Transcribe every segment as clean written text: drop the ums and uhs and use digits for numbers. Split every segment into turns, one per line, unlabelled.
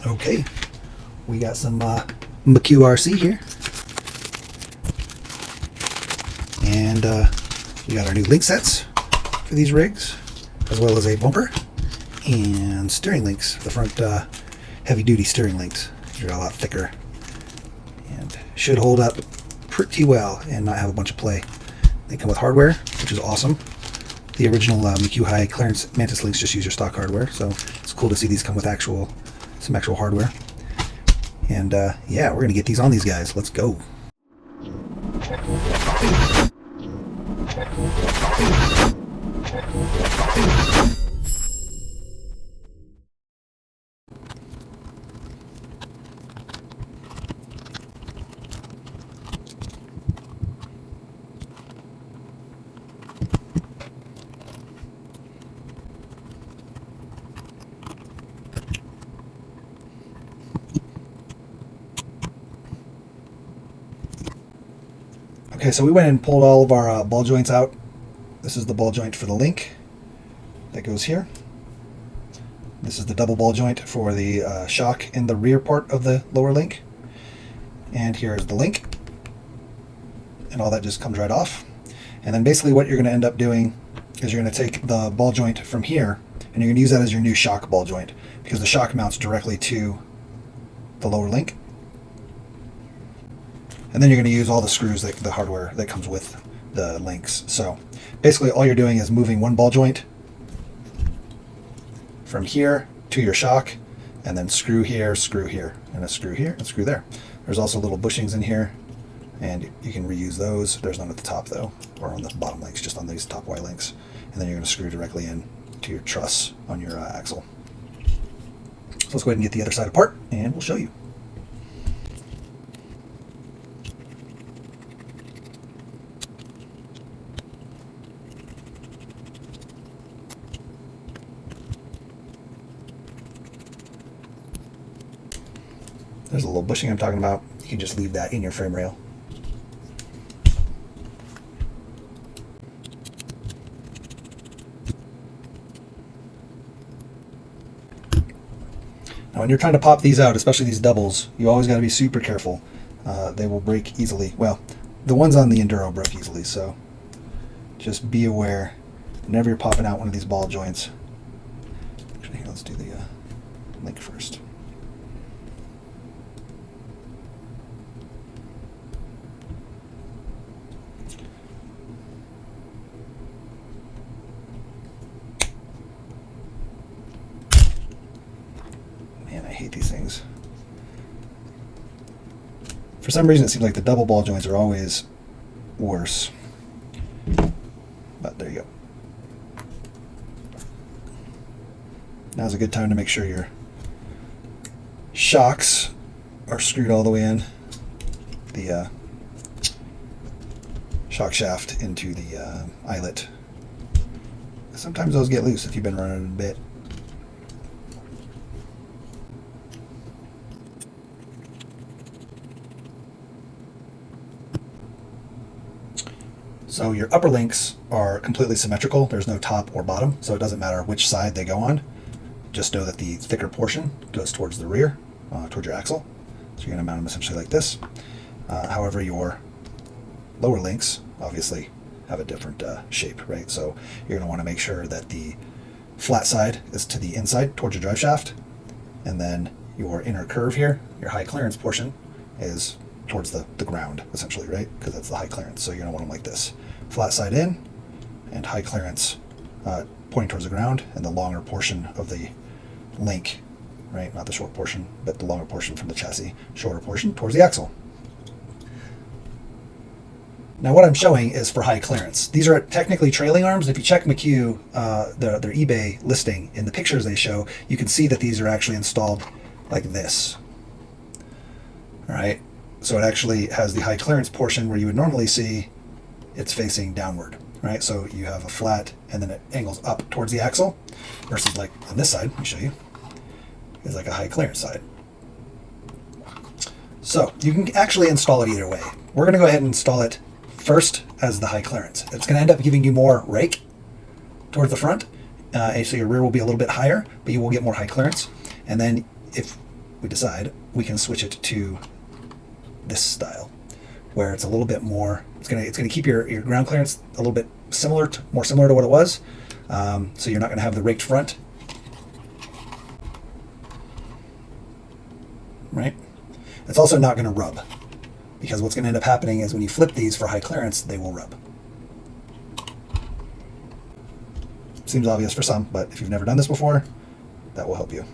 Okay, we got some McCue RC here, and we got our new link sets for these rigs, as well as a bumper and steering links. The front heavy-duty steering links. They're a lot thicker and should hold up pretty well and not have a bunch of play. They come with hardware, which is awesome. The original McCue high clearance Mantis links just use your stock hardware, so it's cool to see these come with some actual hardware. And yeah, we're gonna get these on these guys. Let's go. Okay, so we went and pulled all of our ball joints out. This is the ball joint for the link that goes here. This is the double ball joint for the shock in the rear part of the lower link. And here is the link. And all that just comes right off. And then basically what you're going to end up doing is you're going to take the ball joint from here and you're going to use that as your new shock ball joint, because the shock mounts directly to the lower link. And then you're going to use all the screws, the hardware that comes with the links. So basically all you're doing is moving one ball joint from here to your shock, and then screw here, and a screw here, and screw there. There's also little bushings in here, and you can reuse those. There's none at the top though, or on the bottom links, just on these top Y links. And then you're going to screw directly in to your truss on your axle. So let's go ahead and get the other side apart, and we'll show you. There's a little bushing I'm talking about. You can just leave that in your frame rail. Now when you're trying to pop these out, especially these doubles, you always got to be super careful. They will break easily. Well, the ones on the Enduro broke easily, so just be aware whenever you're popping out one of these ball joints. Actually, here, let's do the link first. Man, I hate these things. For some reason, it seems like the double ball joints are always worse. But there you go. Now's a good time to make sure your shocks are screwed all the way in. The shock shaft into the eyelet. Sometimes those get loose if you've been running a bit. So your upper links are completely symmetrical. There's no top or bottom, so it doesn't matter which side they go on. Just know that the thicker portion goes towards the rear, towards your axle. So you're going to mount them essentially like this. However, your lower links obviously have a different shape, right? So you're going to want to make sure that the flat side is to the inside towards your drive shaft, and then your inner curve here, your high clearance portion, is towards the ground, essentially, right? Because that's the high clearance. So you're going to want them like this. Flat side in, and high clearance pointing towards the ground, and the longer portion of the link, right? Not the short portion, but the longer portion from the chassis, shorter portion towards the axle. Now what I'm showing is for high clearance. These are technically trailing arms. If you check McCue, their eBay listing, in the pictures they show, you can see that these are actually installed like this. All right. So it actually has the high clearance portion where you would normally see it's facing downward, right? So you have a flat and then it angles up towards the axle, versus like on this side, let me show you, is like a high clearance side. So you can actually install it either way. We're going to go ahead and install it first as the high clearance. It's going to end up giving you more rake towards the front, so your rear will be a little bit higher, but you will get more high clearance. And then if we decide, we can switch it to this style, where it's a little bit more. It's gonna keep your ground clearance a little bit more similar to what it was. So you're not gonna have the raked front, right? It's also not gonna rub, because what's gonna end up happening is when you flip these for high clearance, they will rub. Seems obvious for some, but if you've never done this before, that will help you.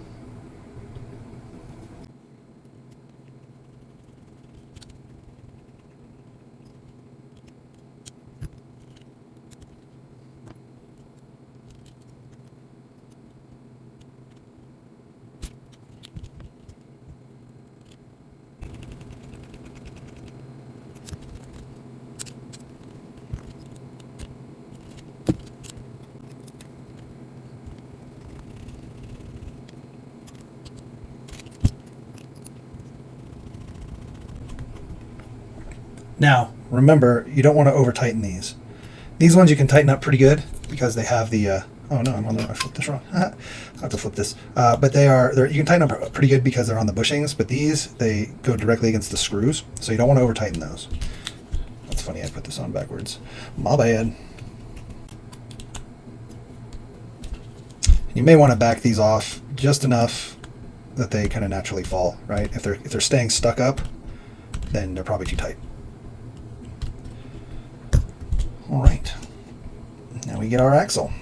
Now, remember, you don't want to over tighten these. These ones you can tighten up pretty good because they have the, oh no, I flipped this wrong. I have to flip this. But you can tighten up pretty good because they're on the bushings, but these, they go directly against the screws, so you don't want to over tighten those. That's funny, I put this on backwards. My bad. You may want to back these off just enough that they kind of naturally fall, right? If they're staying stuck up, then they're probably too tight. All right, now we get our axle.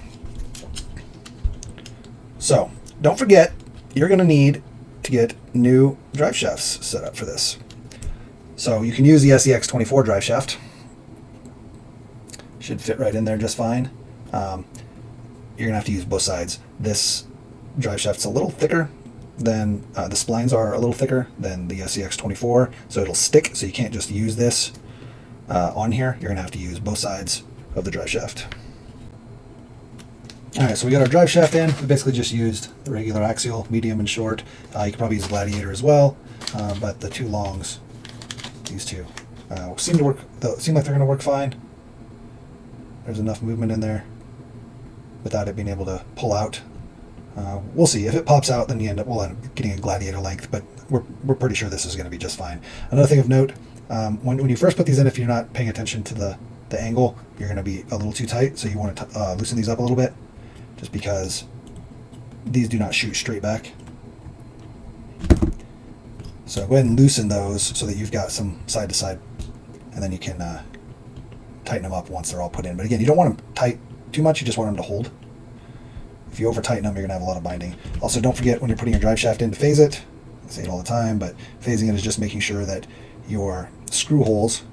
So don't forget, you're going to need to get new drive shafts set up for this. So you can use the FCX24 drive shaft. Should fit right in there just fine. You're going to have to use both sides. This drive shaft's a little thicker than, the splines are a little thicker than the FCX24, so it'll stick, so you can't just use this on here. You're going to have to use both sides of the drive shaft. All right, so we got our drive shaft in. We basically just used the regular axial, medium and short. You could probably use a Gladiator as well, but the two longs, these two, seem like they're going to work fine. There's enough movement in there without it being able to pull out. We'll see. If it pops out, then we'll end up getting a Gladiator length, but we're pretty sure this is going to be just fine. Another thing of note, when you first put these in, if you're not paying attention to the angle, you're going to be a little too tight, so you want to loosen these up a little bit, just because these do not shoot straight back. So go ahead and loosen those so that you've got some side to side, and then you can tighten them up once they're all put in. But again, you don't want them tight too much, you just want them to hold. If you over tighten them, you're going to have a lot of binding. Also, don't forget when you're putting your drive shaft in to phase it, I say it all the time, but phasing it is just making sure that your screw holes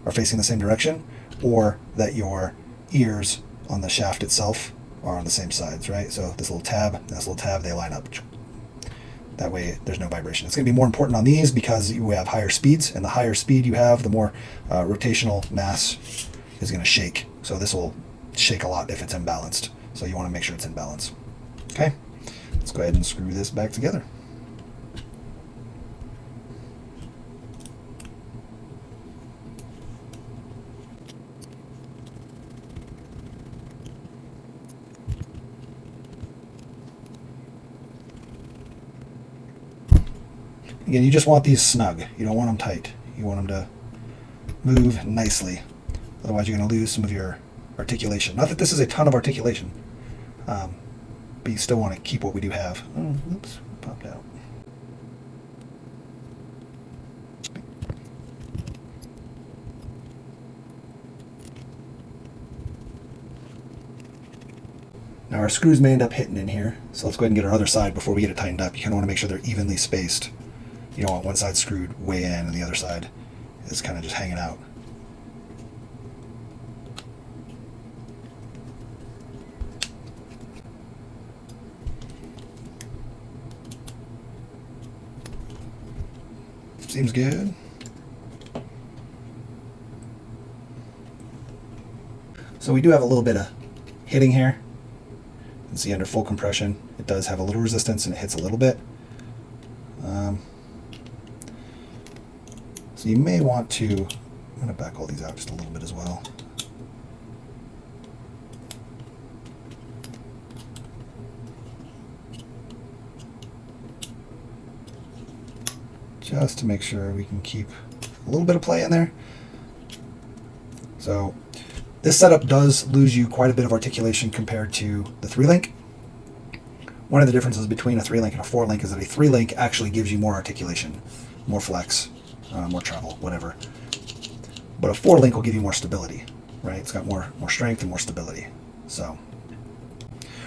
are facing the same direction, or that your ears on the shaft itself are on the same sides, right? So this little tab and this little tab, they line up. That way there's no vibration. It's going to be more important on these because you have higher speeds, and the higher speed you have, the more rotational mass is going to shake. So this will shake a lot if it's imbalanced. So you want to make sure it's in balance. Okay, let's go ahead and screw this back together. Again, you just want these snug. You don't want them tight. You want them to move nicely. Otherwise, you're going to lose some of your articulation. Not that this is a ton of articulation, but you still want to keep what we do have. Oh, oops, popped out. Now our screws may end up hitting in here, so let's go ahead and get our other side before we get it tightened up. You kind of want to make sure they're evenly spaced. You don't want one side screwed way in and the other side is kind of just hanging out. Seems good. So we do have a little bit of hitting here. You can see under full compression, it does have a little resistance and it hits a little bit. So you may want to, I'm going to back all these out just a little bit as well. just to make sure we can keep a little bit of play in there. So this setup does lose you quite a bit of articulation compared to the 3-link. One of the differences between a 3-link and a 4-link is that a 3-link actually gives you more articulation, more flex, more travel, whatever. But a 4-link will give you more stability, right? It's got more strength and more stability. So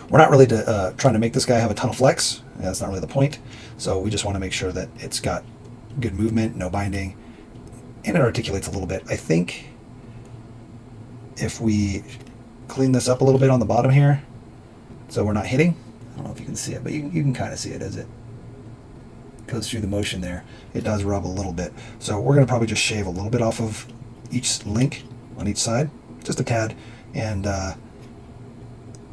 we're not really trying to make this guy have a ton of flex. That's not really the point. So we just want to make sure that it's got good movement, no binding, and it articulates a little bit. I think if we clean this up a little bit on the bottom here, so we're not hitting, I don't know if you can see it, but you can kind of see it as it goes through the motion there. It does rub a little bit. So we're going to probably just shave a little bit off of each link on each side, just a tad, and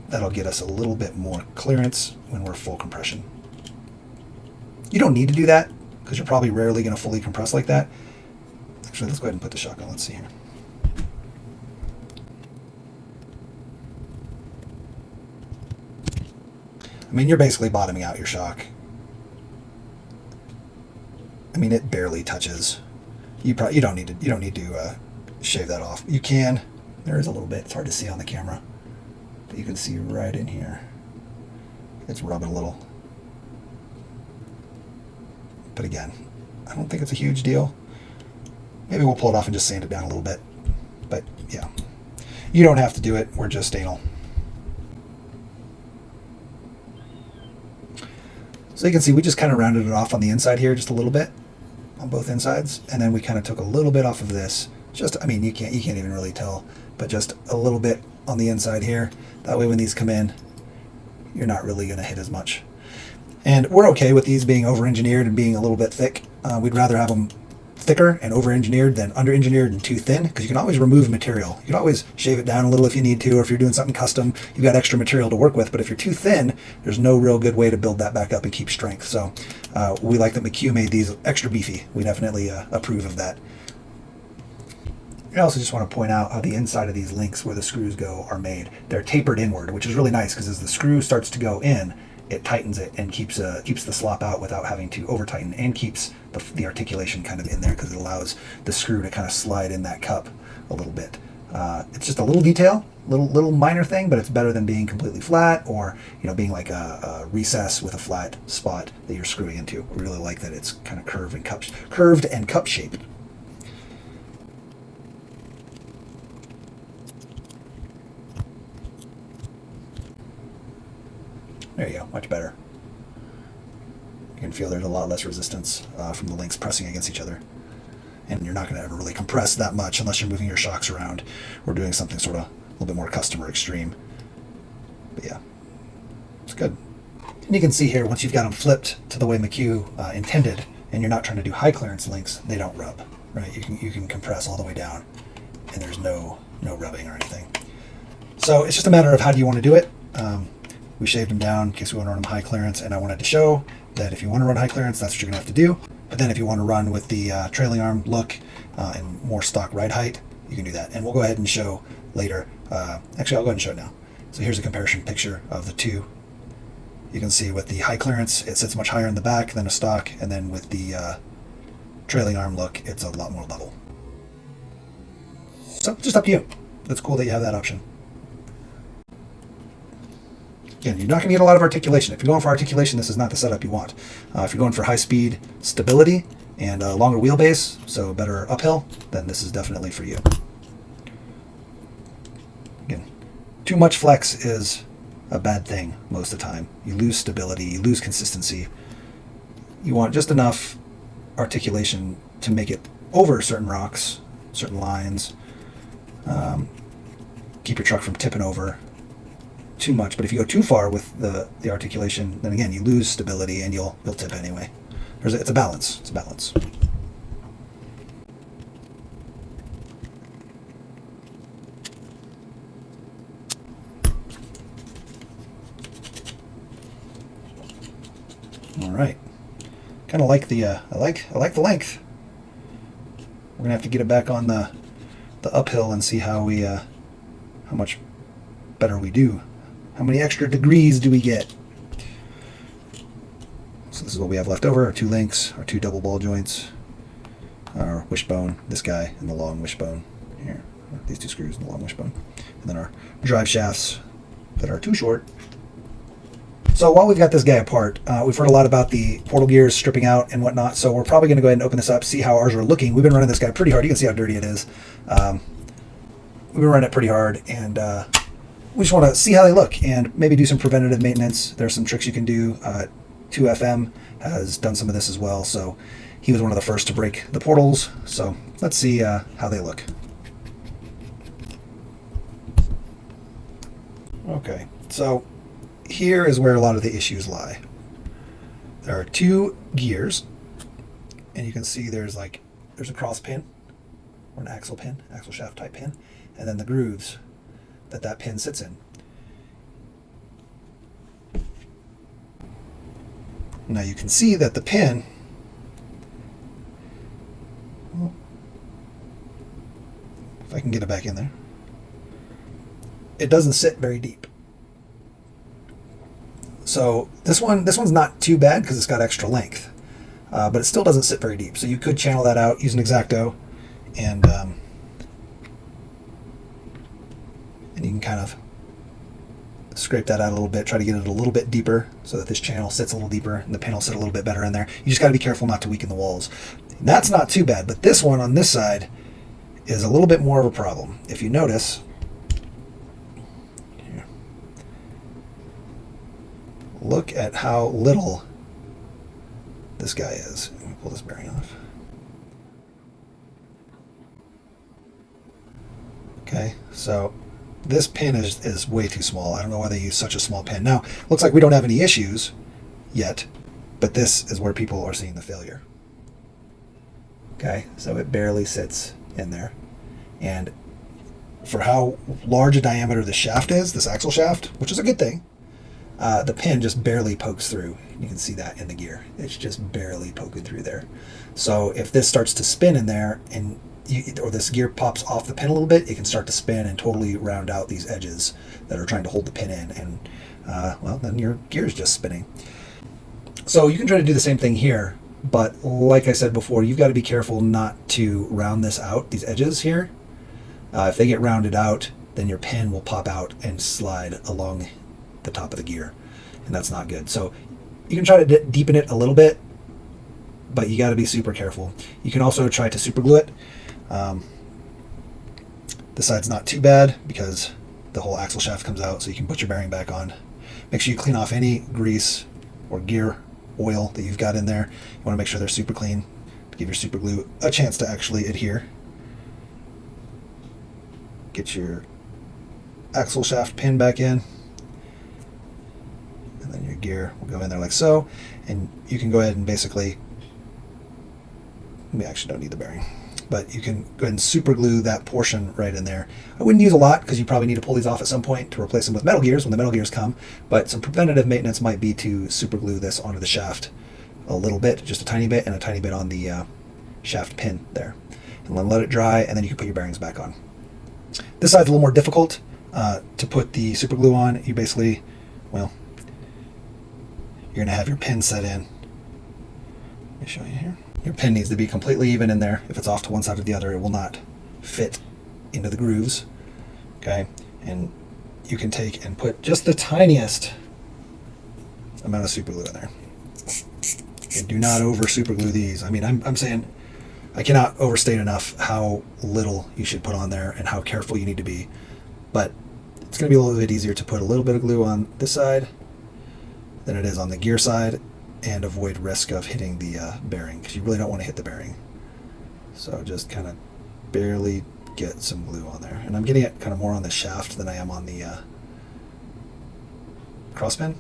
that'll get us a little bit more clearance when we're full compression. You don't need to do that because you're probably rarely going to fully compress like that. Actually, let's go ahead and put the shock on. Let's see here. I mean, you're basically bottoming out your shock. I mean, it barely touches. You don't need to shave that off. You can. There is a little bit. It's hard to see on the camera, but you can see right in here. It's rubbing a little. But again, I don't think it's a huge deal. Maybe we'll pull it off and just sand it down a little bit. But yeah, you don't have to do it. We're just anal. So you can see we just kind of rounded it off on the inside here just a little bit on both insides, and then we kind of took a little bit off of this. Just, I mean, you can't even really tell, but just a little bit on the inside here. That way when these come in, you're not really going to hit as much. And we're okay with these being over-engineered and being a little bit thick. We'd rather have them thicker and over-engineered than under-engineered and too thin, because you can always remove material. You can always shave it down a little if you need to, or if you're doing something custom, you've got extra material to work with. But if you're too thin, there's no real good way to build that back up and keep strength. So we like that McCue made these extra beefy. We definitely approve of that. I also just want to point out how the inside of these links where the screws go are made. They're tapered inward, which is really nice, because as the screw starts to go in, it tightens it and keeps the slop out without having to over tighten, and keeps the articulation kind of in there, because it allows the screw to kind of slide in that cup a little bit. It's just a little detail, little minor thing, but it's better than being completely flat, or being like a recess with a flat spot that you're screwing into. We really like that it's kind of curved and cup shaped. There you go, much better. You can feel there's a lot less resistance from the links pressing against each other. And you're not going to ever really compress that much unless you're moving your shocks around or doing something sort of a little bit more custom or extreme. But yeah, it's good. And you can see here, once you've got them flipped to the way McCue intended, and you're not trying to do high clearance links, they don't rub, right? You can compress all the way down, and there's no rubbing or anything. So it's just a matter of how do you want to do it. We shaved them down in case we want to run them high clearance, and I wanted to show that if you want to run high clearance, that's what you're going to have to do. But then if you want to run with the trailing arm look and more stock ride height, you can do that. And we'll go ahead and show later. Actually, I'll go ahead and show it now. So here's a comparison picture of the two. You can see with the high clearance, it sits much higher in the back than a stock, and then with the trailing arm look, it's a lot more level. So just up to you. That's cool that you have that option. Again, you're not going to get a lot of articulation. If you're going for articulation, this is not the setup you want. If you're going for high-speed stability and a longer wheelbase, so better uphill, then this is definitely for you. Again, too much flex is a bad thing most of the time. You lose stability, you lose consistency. You want just enough articulation to make it over certain rocks, certain lines, keep your truck from tipping over too much. But if you go too far with the articulation, then again you lose stability and you'll tip anyway. It's a balance. It's a balance. All right. Kind of like the I like the length. We're gonna have to get it back on the uphill and see how much better we do. How many extra degrees do we get? So this is what we have left over, our 2 links, our 2 double ball joints, our wishbone, this guy, and the long wishbone here. These 2 screws and the long wishbone. And then our drive shafts that are too short. So while we've got this guy apart, we've heard a lot about the portal gears stripping out and whatnot, so we're probably going to go ahead and open this up, see how ours are looking. We've been running this guy pretty hard. You can see how dirty it is. We've been running it pretty hard, and we just want to see how they look and maybe do some preventative maintenance. There's some tricks you can do. 2FM has done some of this as well, so he was one of the first to break the portals. So let's see how they look. Okay, so here is where a lot of the issues lie. There are 2 gears, and you can see there's a cross pin or an axle pin, axle shaft type pin, and then the grooves that pin sits in. Now you can see that the pin, well, if I can get it back in there, it doesn't sit very deep. So this one's not too bad because it's got extra length, but it still doesn't sit very deep. So you could channel that out, use an X-Acto, and you can kind of scrape that out a little bit, try to get it a little bit deeper so that this channel sits a little deeper and the pin will sit a little bit better in there. You just got to be careful not to weaken the walls. That's not too bad, but this one on this side is a little bit more of a problem. If you notice, here, look at how little this guy is. Let me pull this bearing off. Okay, so this pin is way too small. I don't know why they use such a small pin. Now, looks like we don't have any issues yet, but this is where people are seeing the failure. Okay, so it barely sits in there. And for how large a diameter the shaft is, this axle shaft, which is a good thing, the pin just barely pokes through. You can see that in the gear. It's just barely poking through there. So if this starts to spin in there and or this gear pops off the pin a little bit, it can start to spin and totally round out these edges that are trying to hold the pin in, and well, then your gear is just spinning. So you can try to do the same thing here, but like I said before, you've got to be careful not to round this out, these edges here. If they get rounded out, then your pin will pop out and slide along the top of the gear, and that's not good. So you can try to deepen it a little bit, but you got to be super careful. You can also try to super glue it. This side's not too bad because the whole axle shaft comes out, so you can put your bearing back on. Make sure you clean off any grease or gear oil that you've got in there. You want to make sure they're super clean to give your super glue a chance to actually adhere. Get your axle shaft pin back in, and then your gear will go in there like so, and you can go ahead and basically, we actually don't need the bearing, but you can go ahead and super glue that portion right in there. I wouldn't use a lot because you probably need to pull these off at some point to replace them with metal gears when the metal gears come, but some preventative maintenance might be to super glue this onto the shaft a little bit, just a tiny bit, and a tiny bit on the shaft pin there. And then let it dry, and then you can put your bearings back on. This side's a little more difficult to put the super glue on. You basically, well, you're going to have your pin set in. Let me show you here. Your pin needs to be completely even in there. If it's off to one side or the other, it will not fit into the grooves. Okay, and you can take and put just the tiniest amount of super glue in there. And do not over super glue these. I mean, I'm saying I cannot overstate enough how little you should put on there and how careful you need to be. But it's going to be a little bit easier to put a little bit of glue on this side than it is on the gear side, and avoid risk of hitting the bearing, because you really don't want to hit the bearing. So just kind of barely get some glue on there. And I'm getting it kind of more on the shaft than I am on the crosspin.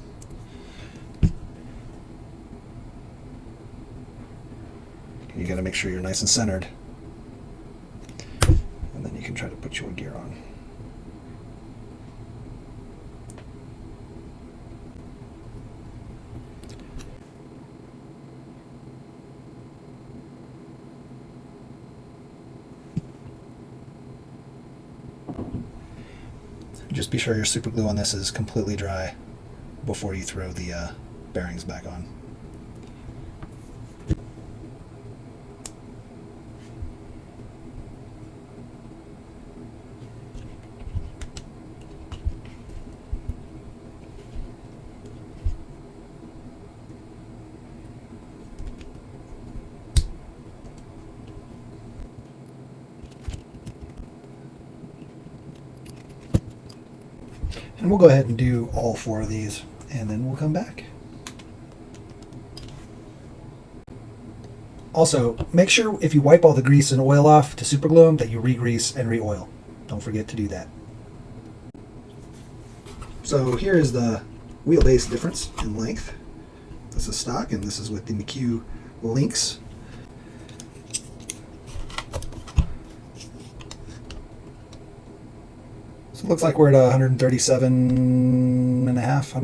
You got to make sure you're nice and centered, and then you can try to put your gear on. Just be sure your super glue on this is completely dry before you throw the bearings back on. And we'll go ahead and do all 4 of these, and then we'll come back. Also, make sure if you wipe all the grease and oil off to super glue them that you re-grease and re-oil. Don't forget to do that. So here is the wheelbase difference in length. This is stock, and this is with the McCue links. So it looks like we're at 137 and a half,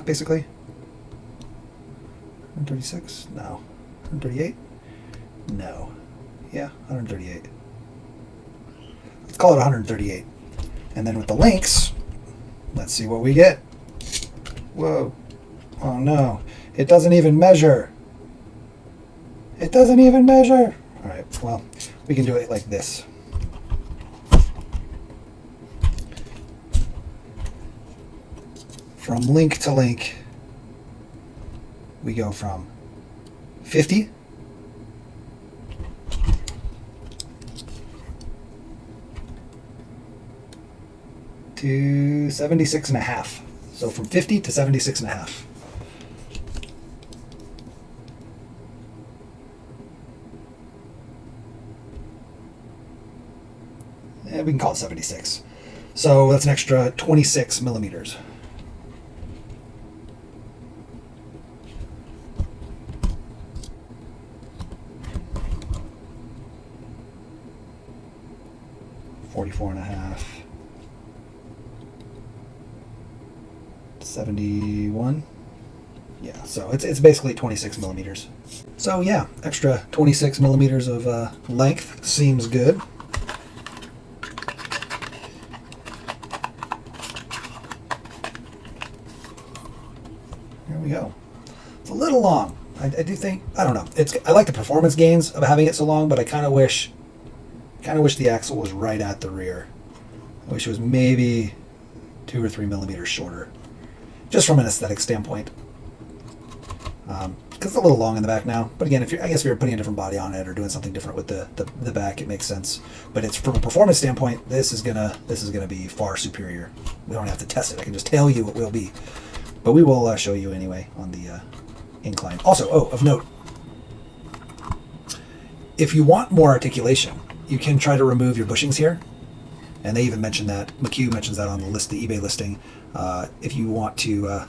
basically. 136? No. 138? No. Yeah, 138. Let's call it 138. And then with the links, let's see what we get. Whoa. Oh no. It doesn't even measure. It doesn't even measure. All right, well, we can do it like this. From link to link, we go from 50 to 76 and a half. So from 50 to 76 and a half. And we can call it 76. So that's an extra 26 millimeters. $44 and a half. 71. Yeah, so it's basically 26 millimeters. So yeah, extra 26 millimeters of length seems good. Here we go. It's a little long. I do think, I don't know. I like the performance gains of having it so long, but I kind of wish the axle was right at the rear. I wish it was maybe 2 or 3 millimeters shorter, just from an aesthetic standpoint. Because it's a little long in the back now. But again, I guess if you're putting a different body on it or doing something different with the back, it makes sense. But it's from a performance standpoint, this is gonna be far superior. We don't have to test it. I can just tell you what will be. But we will show you anyway on the Incline. Also, of note, if you want more articulation, you can try to remove your bushings here. And they even mention that. McCue mentions that on the list, the eBay listing. If you want to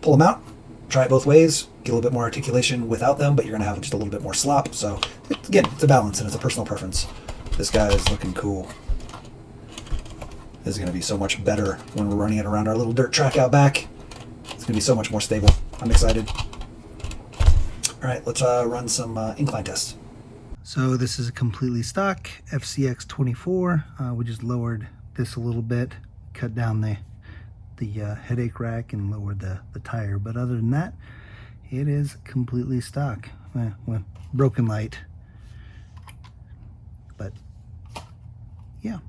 pull them out, try it both ways. Get a little bit more articulation without them, but you're going to have just a little bit more slop. So, again, it's a balance and it's a personal preference. This guy is looking cool. This is going to be so much better when we're running it around our little dirt track out back. It's going to be so much more stable. I'm excited. All right, let's run some incline tests. So this is a completely stock FCX24. We just lowered this a little bit, cut down the headache rack and lowered the tire. But other than that, it is completely stock. Well, broken light. But yeah.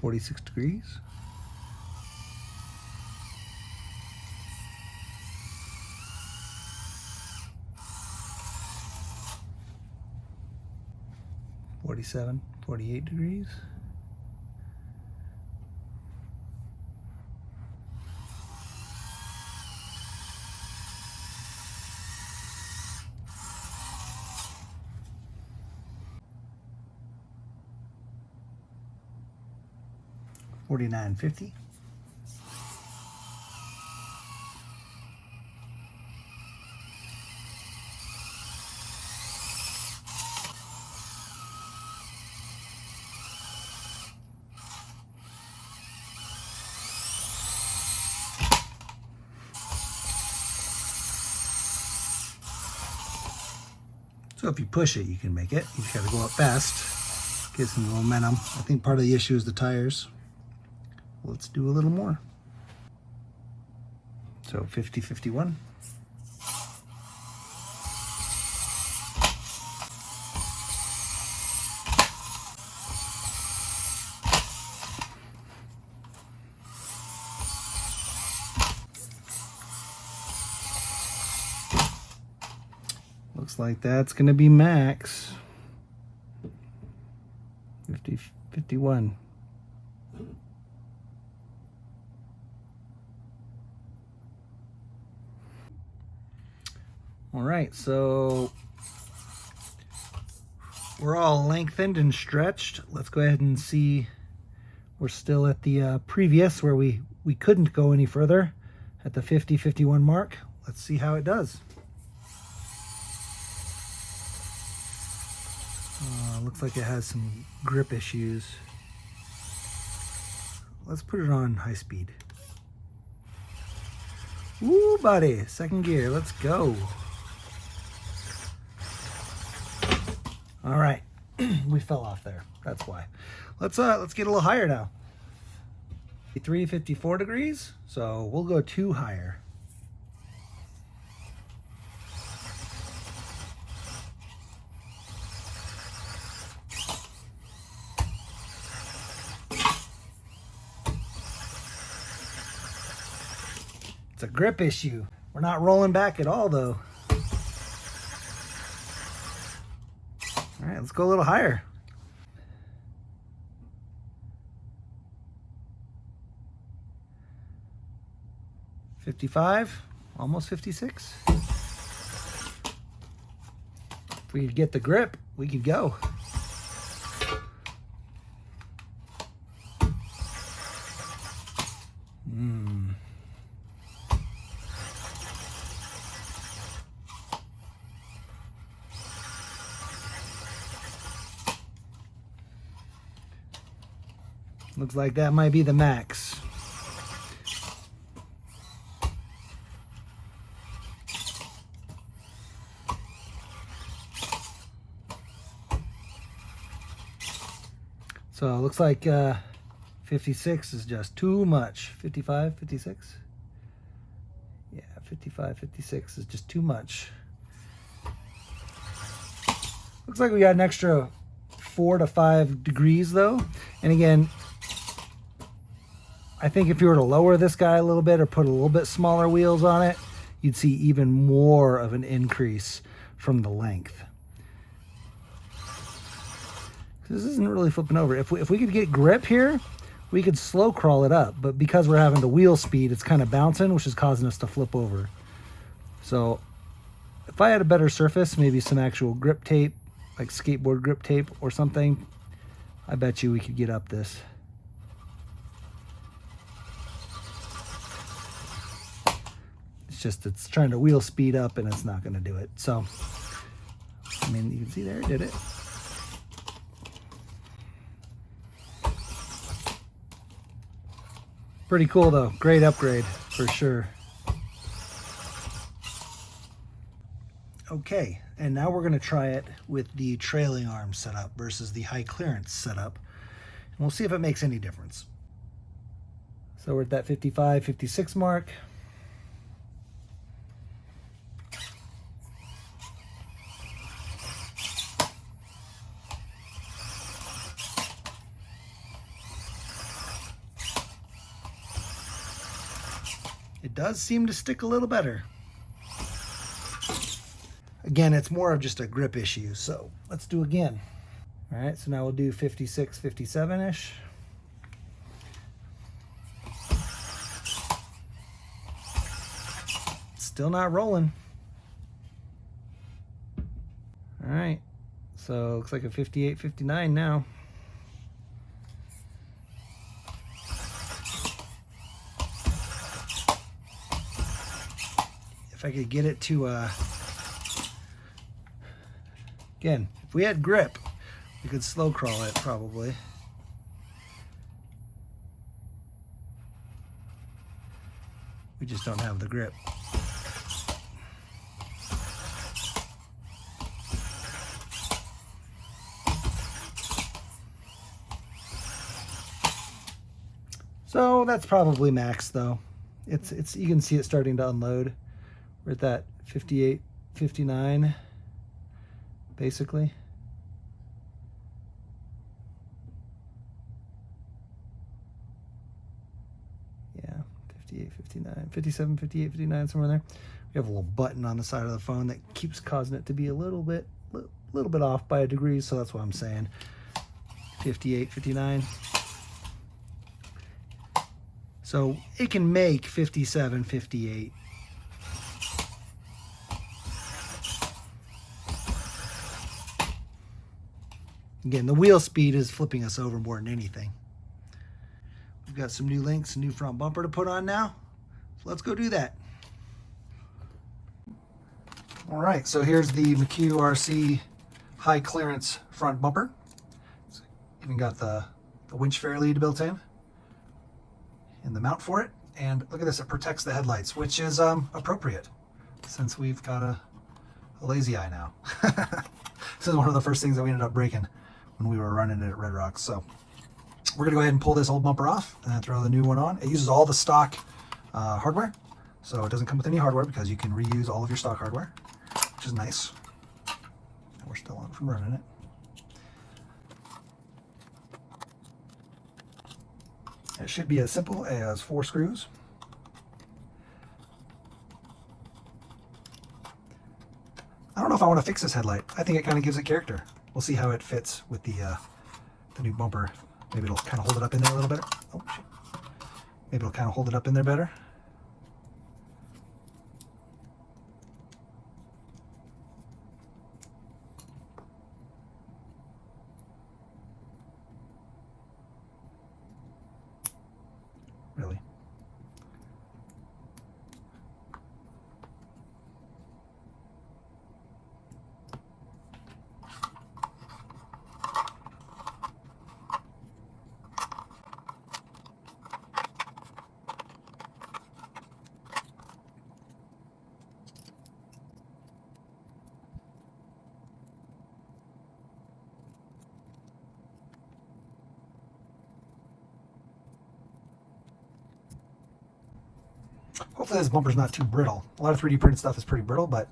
$46 degrees. $47, $48 degrees. $49.50. So if you push it, you can make it. You just got to go up fast, get some momentum. I think part of the issue is the tires. Let's do a little more. So 50, 51. Looks like that's going to be max.
51. All right, so we're all lengthened and stretched. Let's go ahead and see. We're still at the previous where we couldn't go any further at the 50-51 mark. Let's see how it does. Looks like it has some grip issues. Let's put it on high speed. Woo, buddy, second gear, let's go. All right, we fell off there. That's why. Let's get a little higher now. 54 degrees, so we'll go 2 higher. It's a grip issue. We're not rolling back at all though. All right, let's go a little higher. 55, almost 56. If we could get the grip, we could go. Looks like that might be the max. So it looks like 56 is just too much. 55, 56? Yeah, 55, 56 is just too much. Looks like we got an extra 4 to 5 degrees though. And again, I think if you were to lower this guy a little bit or put a little bit smaller wheels on it, you'd see even more of an increase from the length. This isn't really flipping over. If we could get grip here, we could slow crawl it up. But because we're having the wheel speed, it's kind of bouncing, which is causing us to flip over. So if I had a better surface, maybe some actual grip tape, like skateboard grip tape or something, I bet you we could get up this. It's just, it's trying to wheel speed up and it's not going to do it. So, I mean, you can see there, it did it. Pretty cool though, great upgrade for sure. Okay, and now we're gonna try it with the trailing arm setup versus the high clearance setup. And we'll see if it makes any difference. So we're at that 55, 56 mark. It does seem to stick a little better. Again, it's more of just a grip issue, so let's do again. All right, so now we'll do 56, 57-ish. Still not rolling. All right, so looks like a 58, 59 now. If I could get it to, again, if we had grip, we could slow crawl it probably. We just don't have the grip. So that's probably max though. It's you can see it starting to unload. We're at that 58, 59, basically. Yeah, 58, 59, 57, 58, 59, somewhere there. We have a little button on the side of the phone that keeps causing it to be a little bit off by a degree, so that's what I'm saying. 58, 59. So it can make 57, 58. Again, the wheel speed is flipping us over more than anything. We've got some new links, a new front bumper to put on now. So let's go do that. All right, so here's the McCue RC high clearance front bumper. It's even got the Winch Fairlead built in and the mount for it. And look at this, it protects the headlights, which is appropriate since we've got a lazy eye now. This is one of the first things that we ended up breaking when we were running it at Red Rocks. So we're gonna go ahead and pull this old bumper off and then throw the new one on. It uses all the stock hardware, so it doesn't come with any hardware because you can reuse all of your stock hardware, which is nice. And we're still on from running it. It should be as simple as 4 screws. I don't know if I want to fix this headlight. I think it kind of gives it character. We'll see how it fits with the new bumper. Maybe it'll kind of hold it up in there a little better. Oh, shit. Maybe it'll kind of hold it up in there better. Really? Hopefully this bumper's not too brittle. A lot of 3D printed stuff is pretty brittle, but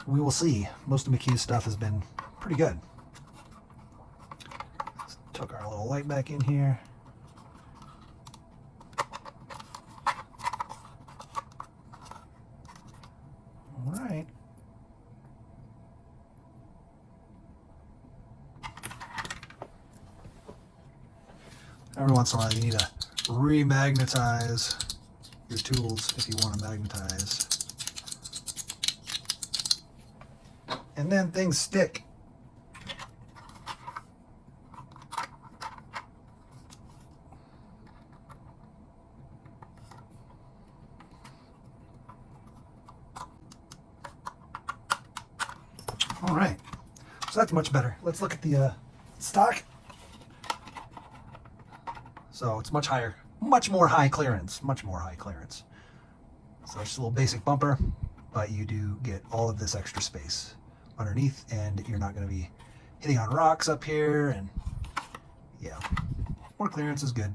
we will see. Most of McCue's stuff has been pretty good. Let's tuck our little light back in here. All right. Every once in a while you need to remagnetize your tools if you want to magnetize. And then things stick. All right, so that's much better. Let's look at the stock. So it's much higher, much more high clearance, much more high clearance. So it's just a little basic bumper, but you do get all of this extra space underneath, and you're not going to be hitting on rocks up here, and yeah, more clearance is good.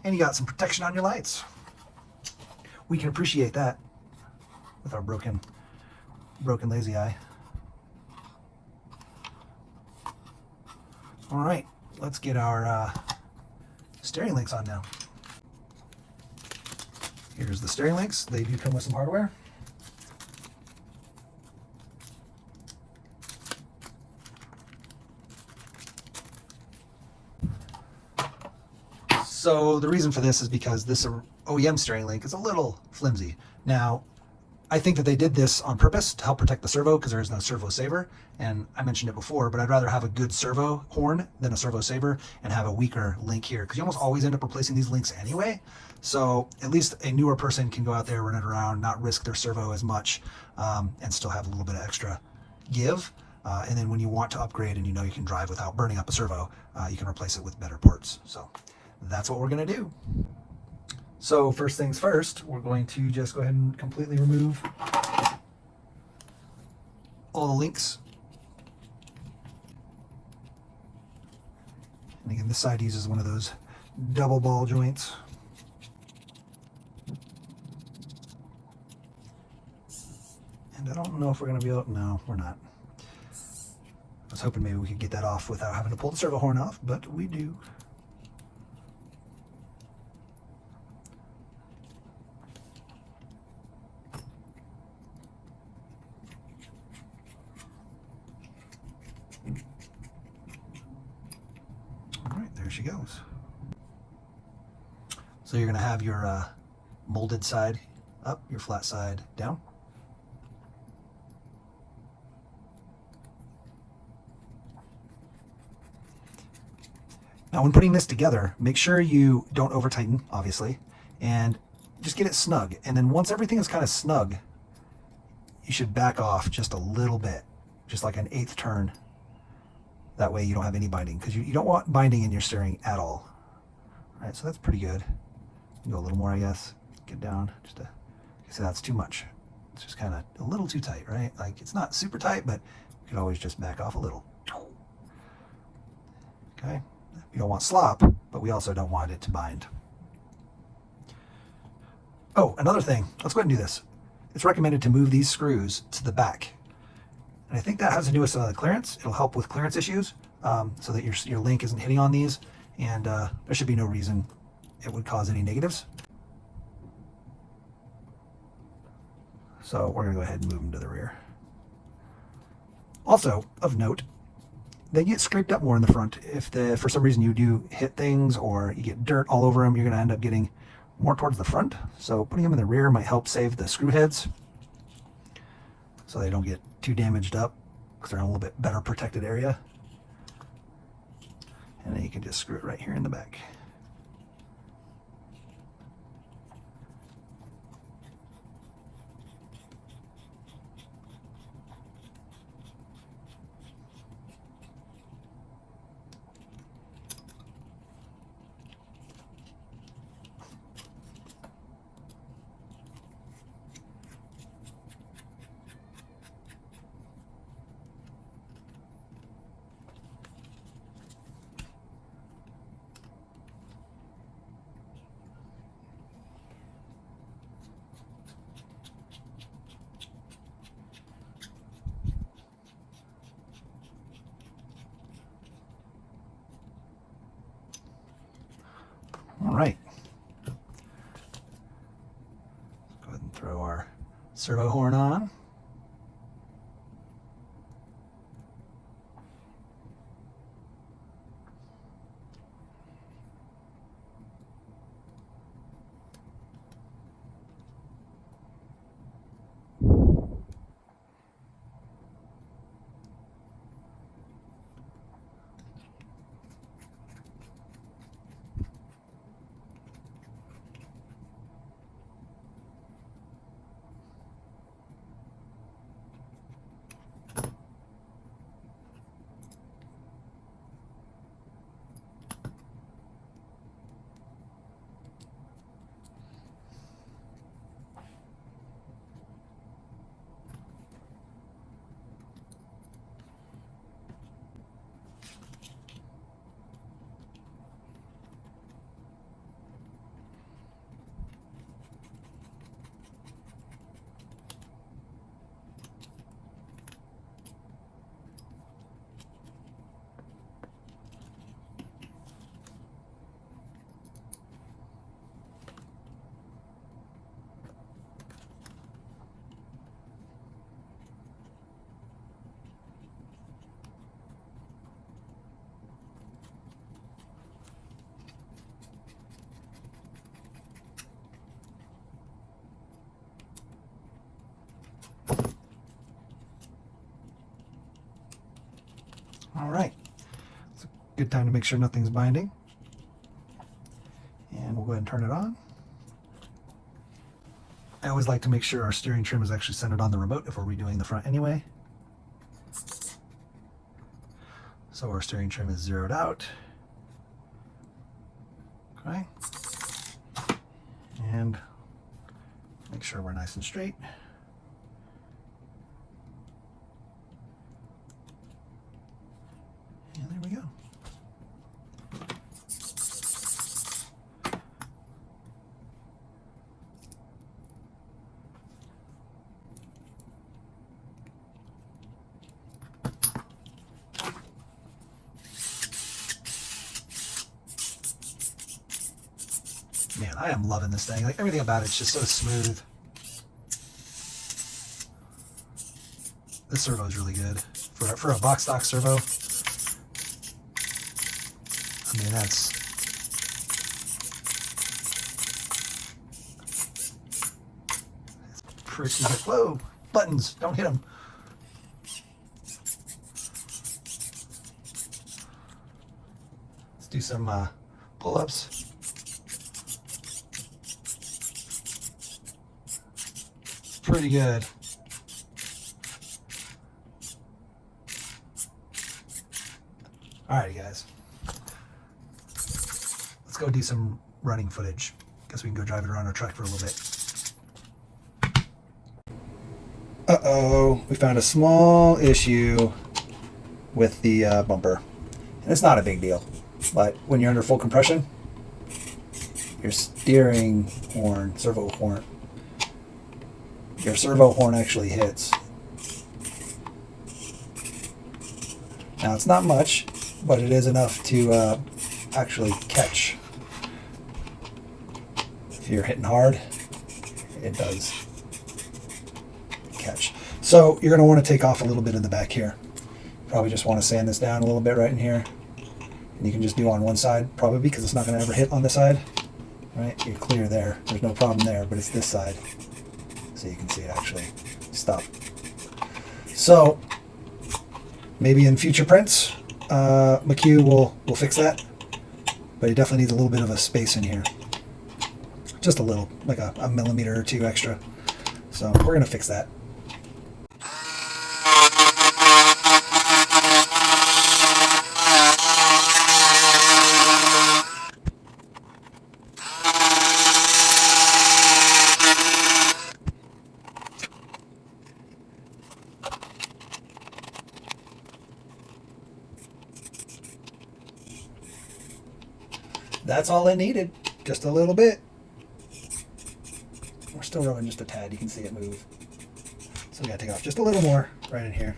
And you got some protection on your lights. We can appreciate that with our broken lazy eye. All right, let's get our steering links on now. Here's the steering links. They do come with some hardware. So the reason for this is because this OEM steering link is a little flimsy. Now, I think that they did this on purpose to help protect the servo because there is no servo saver. And I mentioned it before, but I'd rather have a good servo horn than a servo saver and have a weaker link here because you almost always end up replacing these links anyway. So at least a newer person can go out there, run it around, not risk their servo as much, and still have a little bit of extra give. And then when you want to upgrade and you know you can drive without burning up a servo, you can replace it with better parts. So that's what we're going to do. So first things first, we're going to just go ahead and completely remove all the links. And again, this side uses one of those double ball joints. And I don't know if we're going to be able to, no, we're not. I was hoping maybe we could get that off without having to pull the servo horn off, but we do.
she goes. So you're going to have your molded side up, your flat side down. Now when putting this together, make sure you don't over tighten, obviously, and just get it snug. And then once everything is kind of snug, you should back off just a little bit, just like an 1/8 turn. That way you don't have any binding, because you don't want binding in your steering at all. All right, so that's pretty good. Go a little more, I guess. Get down, just to, so that's too much. It's just kind of a little too tight, right? Like it's not super tight, but you can always just back off a little. Okay, you don't want slop, but we also don't want it to bind. Oh, another thing, let's go ahead and do this. It's recommended to move these screws to the back. And I think that has to do with some of the clearance. It'll help with clearance issues, so that your link isn't hitting on these, and there should be no reason it would cause any negatives. So we're gonna go ahead and move them to the rear. Also, of note, they get scraped up more in the front. If for some reason you do hit things or you get dirt all over them, you're gonna end up getting more towards the front. So putting them in the rear might help save the screw heads so they don't get too damaged up, because they're in a little bit better protected area. And then you can just screw it right here in the back. All right. Let's go ahead and throw our servo horn on. All right, it's a good time to make sure nothing's binding. And we'll go ahead and turn it on. I always like to make sure our steering trim is actually centered on the remote if we're redoing the front anyway. So our steering trim is zeroed out. Okay. And make sure we're nice and straight. And there we go. Man, I am loving this thing. Like, everything about it's just so smooth. This servo is really good for a box stock servo.
I mean, that's pretty good. Whoa, buttons, don't hit them. Let's do some pull-ups. Pretty good. Alrighty, guys. Let's go do some running footage. Guess we can go drive it around our track for a little bit. Uh-oh, we found a small issue with the bumper. And it's not a big deal, but when you're under full compression, your steering horn, your servo horn actually hits. Now it's not much, but it is enough to actually catch. If you're hitting hard, it does catch. So you're going to want to take off a little bit in the back here. Probably just want to sand this down a little bit right in here. And you can just do on one side, probably because it's not going to ever hit on this side. Right? You're clear there. There's no problem there, but it's this side. So you can see it actually stop. So maybe in future prints, McCue will fix that. But it definitely needs a little bit of a space in here. Just a little, like a millimeter or two extra. So we're going to fix that. That's all it needed, just a little bit. We're still rubbing just a tad, you can see it move. So we gotta take off just a little more right in here.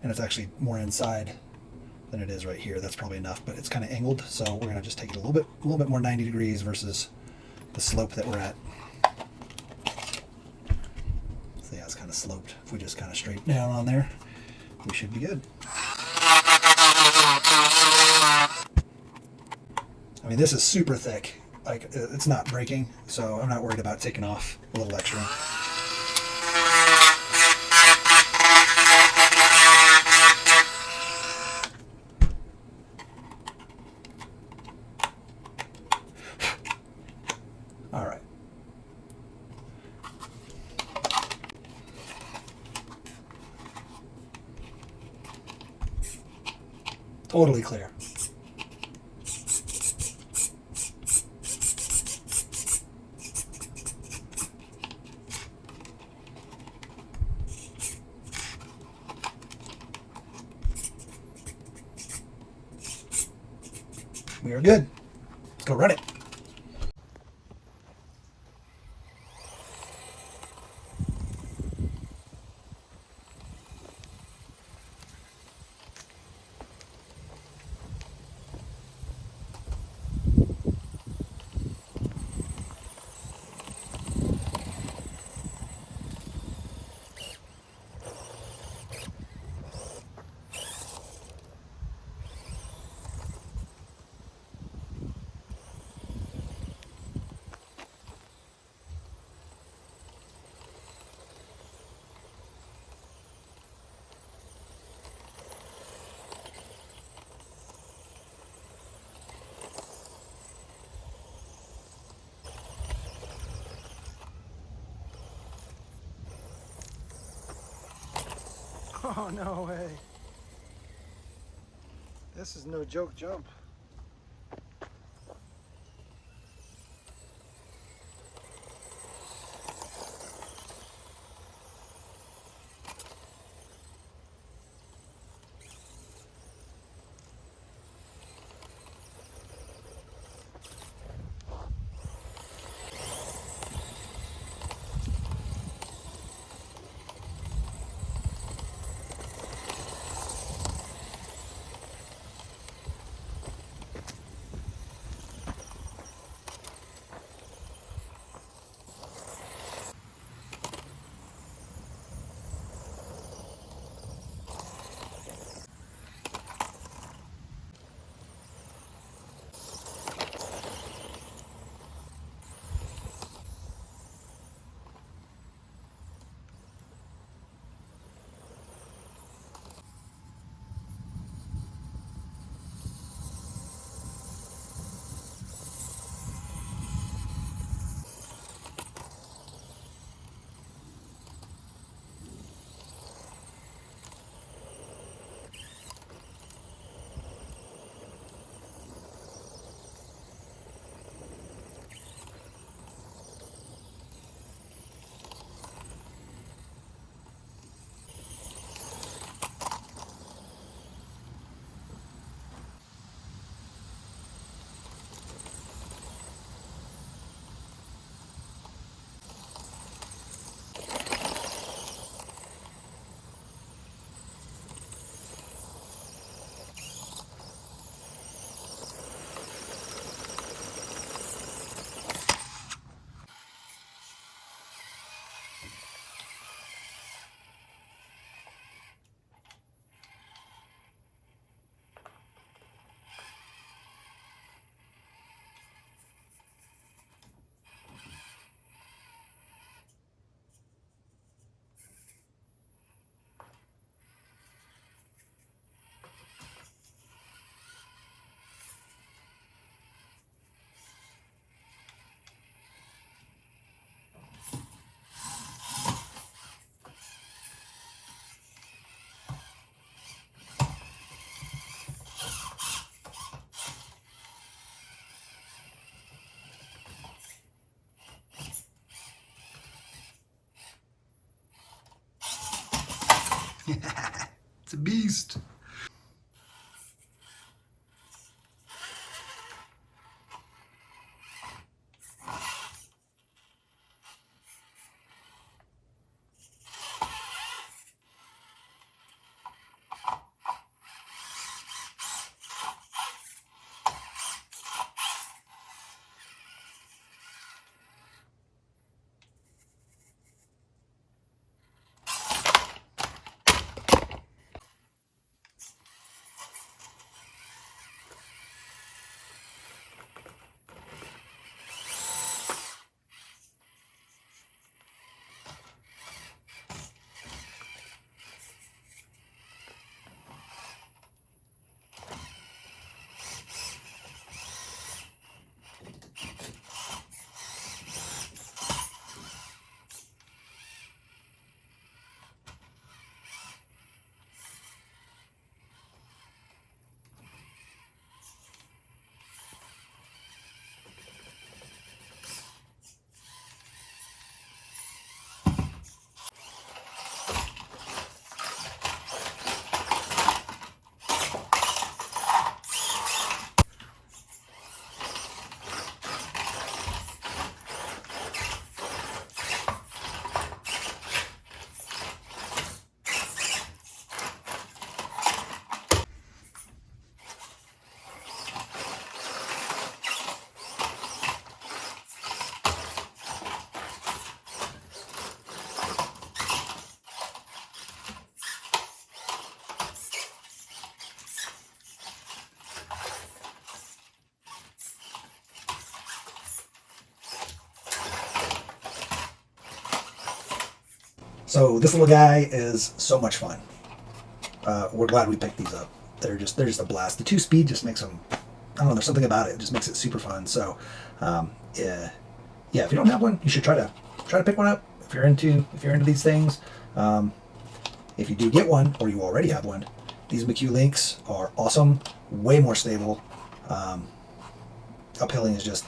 And it's actually more inside than it is right here. That's probably enough, but it's kind of angled, so we're gonna just take it a little bit more 90 degrees versus the slope that we're at. So yeah, it's kind of sloped. If we just kind of straight down on there, we should be good. I mean, this is super thick. Like, it's not breaking, so I'm not worried about taking off a little extra. All right. Totally clear. We are good. Let's go run it. Oh, no way. This is no joke jump.
It's a beast. So this little guy is so much fun. We're glad we picked these up. They're just a blast. The 2-speed just makes them, I don't know, there's something about it. It just makes it super fun. So yeah, if you don't have one, you should try to pick one up if you're into these things. If you do get one, or you already have one, these McCue links are awesome, way more stable. Uphilling is just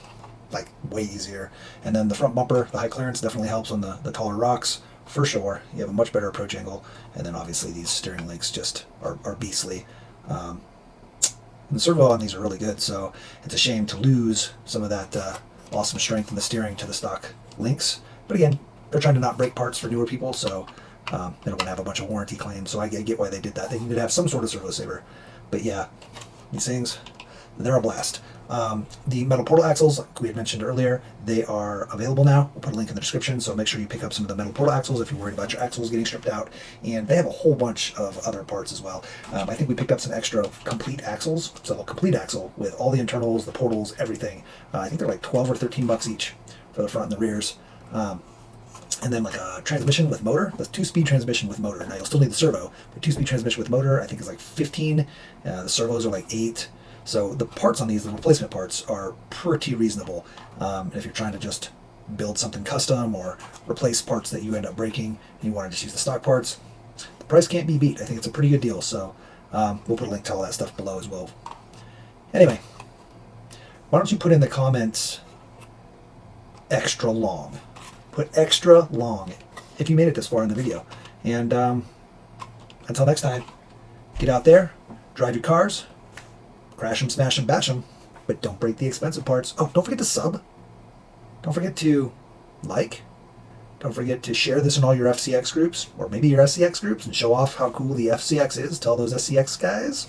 like way easier. And then the front bumper, the high clearance, definitely helps on the taller rocks. For sure, you have a much better approach angle, and then obviously these steering links just are beastly. And the servo on these are really good, so it's a shame to lose some of that awesome strength in the steering to the stock links. But again, they're trying to not break parts for newer people, so they don't want to have a bunch of warranty claims. So I get why they did that. They needed to have some sort of servo saver. But yeah, these things, they're a blast. The metal portal axles, like we had mentioned earlier, they are available now. We'll put a link in the description, so make sure you pick up some of the metal portal axles if you're worried about your axles getting stripped out. And they have a whole bunch of other parts as well. I think we picked up some extra complete axles, so a complete axle with all the internals, the portals, everything. I think they're like 12 or 13 bucks each for the front and the rears. And then like a transmission with motor, the 2-speed transmission with motor. Now you'll still need the servo, but 2-speed transmission with motor I think is like 15. The servos are like 8. So the parts on these, the replacement parts, are pretty reasonable. If you're trying to just build something custom or replace parts that you end up breaking and you want to just use the stock parts, the price can't be beat. I think it's a pretty good deal. So we'll put a link to all that stuff below as well. Anyway, why don't you put in the comments extra long? Put extra long if you made it this far in the video. And until next time, get out there, drive your cars, crash them, smash them, batch them, but don't break the expensive parts. Oh, don't forget to sub. Don't forget to like. Don't forget to share this in all your FCX groups, or maybe your SCX groups, and show off how cool the FCX is. Tell those SCX guys.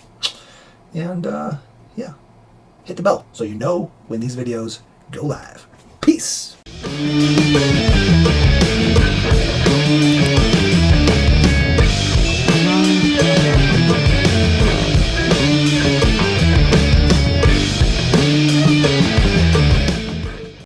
And yeah, hit the bell so you know when these videos go live. Peace.